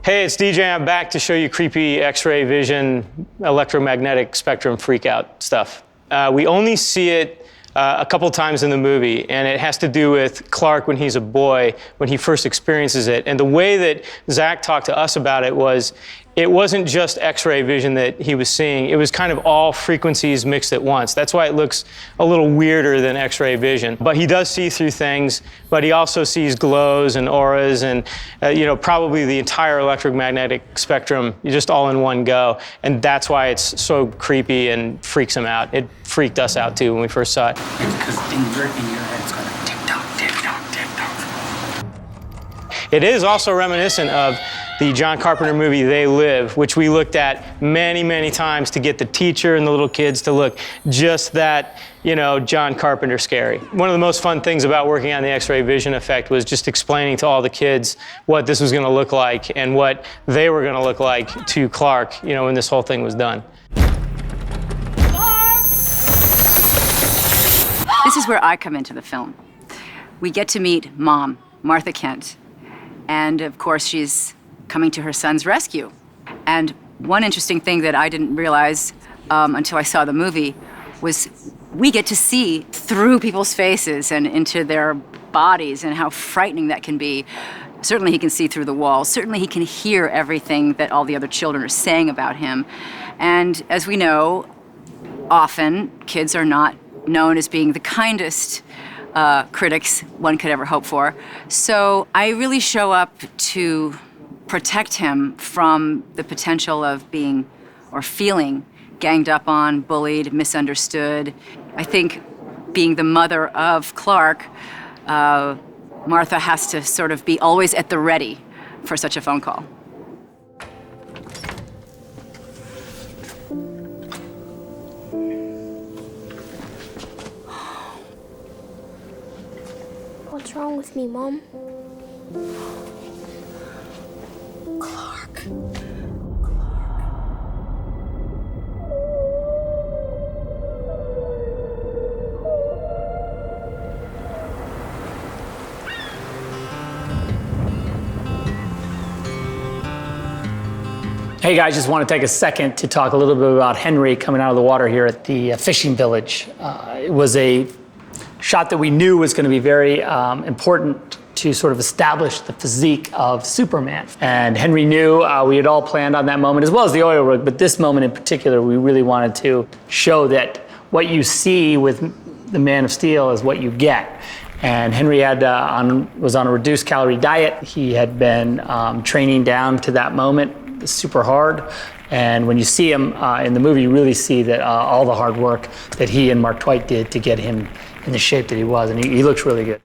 Hey, it's DJ. I'm back to show you creepy X-ray vision, electromagnetic spectrum freakout stuff. We only see it a couple times in the movie, and it has to do with Clark when he's a boy, when he first experiences it. And the way that Zack talked to us about it was, it wasn't just X-ray vision that he was seeing, it was kind of all frequencies mixed at once. That's why it looks a little weirder than X-ray vision. But he does see through things, but he also sees glows and auras and, probably the entire electromagnetic spectrum just all in one go. And that's why it's so creepy and freaks him out. It freaked us out too when we first saw it. Because in your head it's going to tick-tock, tick-tock, tick-tock. It is also reminiscent of the John Carpenter movie, They Live, which we looked at many, many times to get the teacher and the little kids to look just that, John Carpenter scary. One of the most fun things about working on the X-ray vision effect was just explaining to all the kids what this was going to look like and what they were going to look like to Clark, when this whole thing was done. This is where I come into the film. We get to meet Mom, Martha Kent, and of course she's coming to her son's rescue. And one interesting thing that I didn't realize until I saw the movie was we get to see through people's faces and into their bodies and how frightening that can be. Certainly he can see through the walls. Certainly he can hear everything that all the other children are saying about him. And as we know, often kids are not known as being the kindest critics one could ever hope for. So I really show up to protect him from the potential of being or feeling ganged up on, bullied, misunderstood. I think being the mother of Clark, Martha has to sort of be always at the ready for such a phone call. What's wrong with me, Mom? Clark. Hey guys, just want to take a second to talk a little bit about Henry coming out of the water here at the fishing village. It was a shot that we knew was going to be very important to sort of establish the physique of Superman. And Henry knew, we had all planned on that moment, as well as the oil rig, but this moment in particular, we really wanted to show that what you see with the Man of Steel is what you get. And Henry was on a reduced calorie diet. He had been training down to that moment super hard. And when you see him in the movie, you really see that all the hard work that he and Mark Twight did to get him in the shape that he was, and he looks really good.